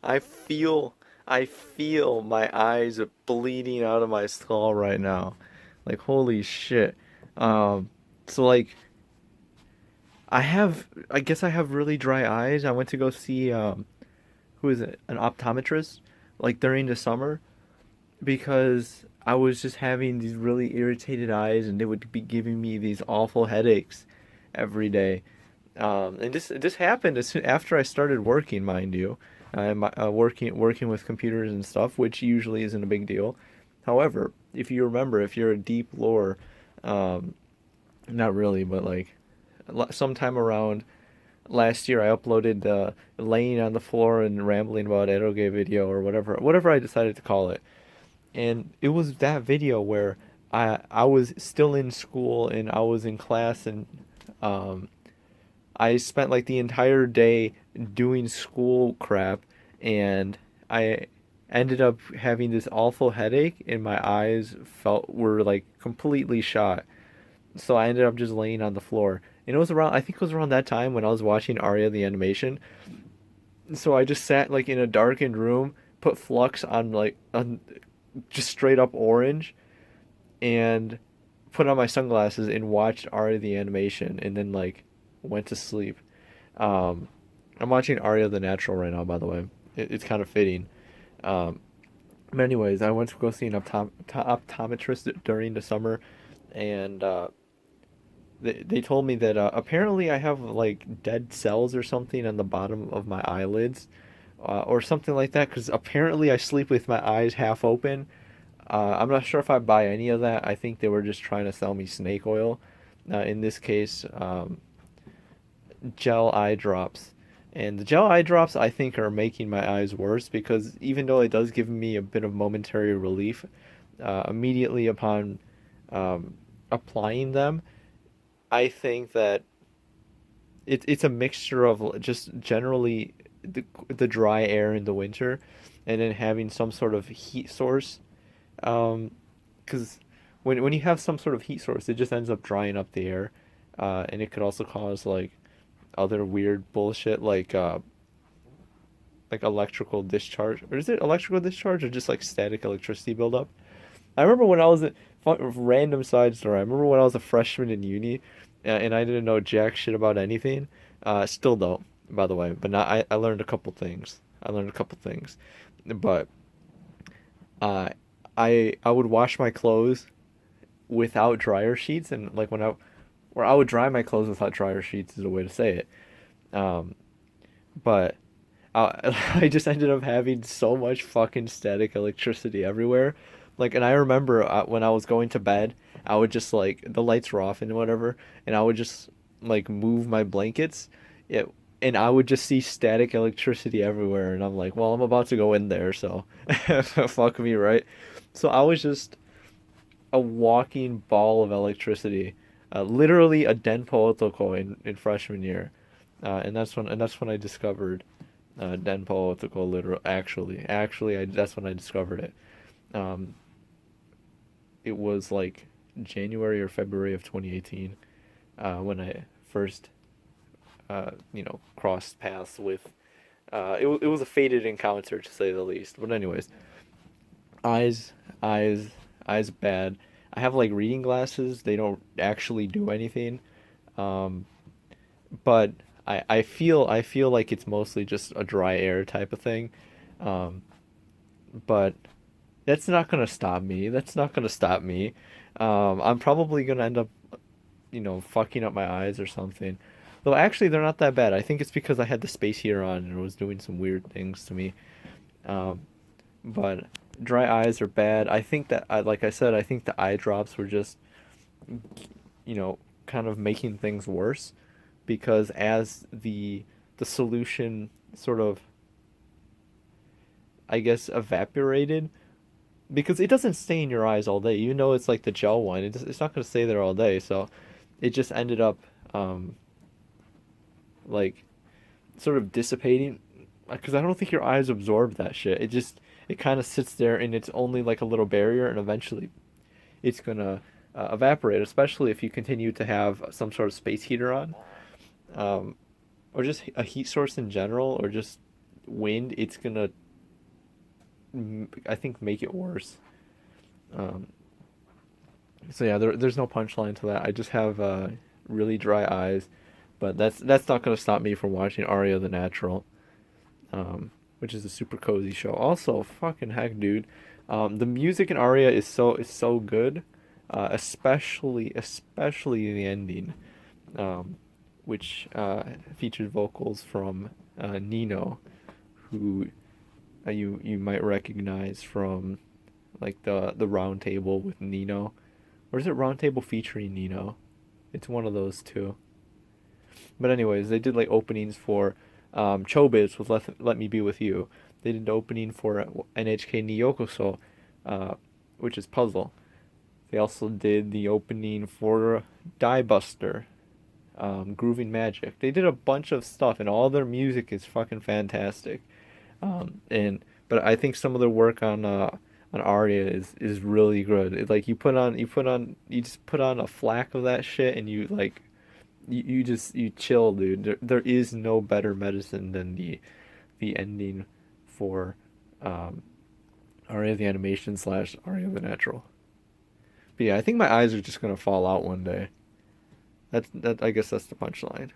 I feel I feel my eyes bleeding out of my skull right now. Like holy shit. Um so like I guess I have really dry eyes. I went to go see who is it? An optometrist like during the summer because I was just having these really irritated eyes and they would be giving me these awful headaches every day. And this happened as soon after I started working, mind you. Working with computers and stuff, which usually isn't a big deal. However, if you remember, if you're a deep lore, um, not really, but like sometime around last year, I uploaded the laying on the floor and rambling about eroge video or whatever I decided to call it. And it was that video where I was still in school and I was in class and um, I spent like the entire day doing school crap, and I ended up having this awful headache, and my eyes felt were like completely shot. So I ended up just laying on the floor, and it was around I think it was around that time when I was watching Arya the animation. So I just sat like in a darkened room, put Flux on like on just straight up orange, and put on my sunglasses and watched Arya the animation, and then like went to sleep. Um, I'm watching Arya the Natural right now, by the way. It's kind of fitting. Um, but anyways, I went to go see an optometrist during the summer, and they told me that apparently I have like dead cells or something on the bottom of my eyelids, or something like that. Because apparently I sleep with my eyes half open. I'm not sure if I buy any of that. I think they were just trying to sell me snake oil. In this case, gel eye drops. And the gel eye drops, I think, are making my eyes worse because even though it does give me a bit of momentary relief, immediately upon um, applying them, I think that it's a mixture of just generally the dry air in the winter and then having some sort of heat source. Because when you have some sort of heat source, it just ends up drying up the air, and it could also cause like other weird bullshit like electrical discharge, or is it electrical discharge or just like static electricity buildup? I remember when I was a random side story. I remember when I was a freshman in uni, and I didn't know jack shit about anything. Still don't, by the way. But now I learned a couple things. I learned a couple things, but uh, I would wash my clothes without dryer sheets, and like or I would dry my clothes without dryer sheets is a way to say it. Um, but I just ended up having so much fucking static electricity everywhere. Like, and I remember when I was going to bed, I would just like the lights were off and whatever, and I would just like move my blankets, it, and I would just see static electricity everywhere, and I'm like, well, I'm about to go in there, so fuck me, right? So I was just a walking ball of electricity, literally a denpo otoko in freshman year, and that's when I discovered denpo otoko literal actually that's when I discovered it. Um, it was like January or February of 2018 when I first crossed paths with. It was a fated encounter to say the least. But anyways, eyes, eyes, eyes bad. I have like reading glasses. They don't actually do anything. Um, but I feel like it's mostly just a dry air type of thing. Um, but that's not gonna stop me. That's not gonna stop me. I'm probably gonna end up, fucking up my eyes or something. Though actually, they're not that bad. I think it's because I had the space heater on and it was doing some weird things to me. Um, but dry eyes are bad. I think that, like I said, I think the eye drops were just, kind of making things worse because as the solution sort of, I guess, evaporated, because it doesn't stay in your eyes all day. You know, it's like the gel one. It's not going to stay there all day. So it just ended up um, like sort of dissipating because I don't think your eyes absorb that shit. It kind of sits there and it's only like a little barrier, and eventually it's gonna evaporate. Especially if you continue to have some sort of space heater on, um, or just a heat source in general, or just wind, it's gonna, I think, make it worse. Um, so yeah, there's no punchline to that. I just have really dry eyes, but that's not gonna stop me from watching Aria the Natural, um, which is a super cozy show. Also, fucking heck, dude, the music in Aria is so good, especially the ending, um, which featured vocals from Nino, who you might recognize from like the round table with Nino, or is it round table featuring Nino? It's one of those two. But anyways, they did like openings for Chobits with Let Me Be With You. They did the opening for NHK Niyokoso, uh, which is Puzzle. They also did the opening for Die Buster, Grooving Magic. They did a bunch of stuff, and all their music is fucking fantastic. And but I think some of their work on Aria is really good. Like you just put on a flack of that shit, and you like you just you chill, dude. There is no better medicine than the ending for um, Aria the Animation slash Aria the Natural. But yeah, I think my eyes are just gonna fall out one day. That I guess that's the punchline.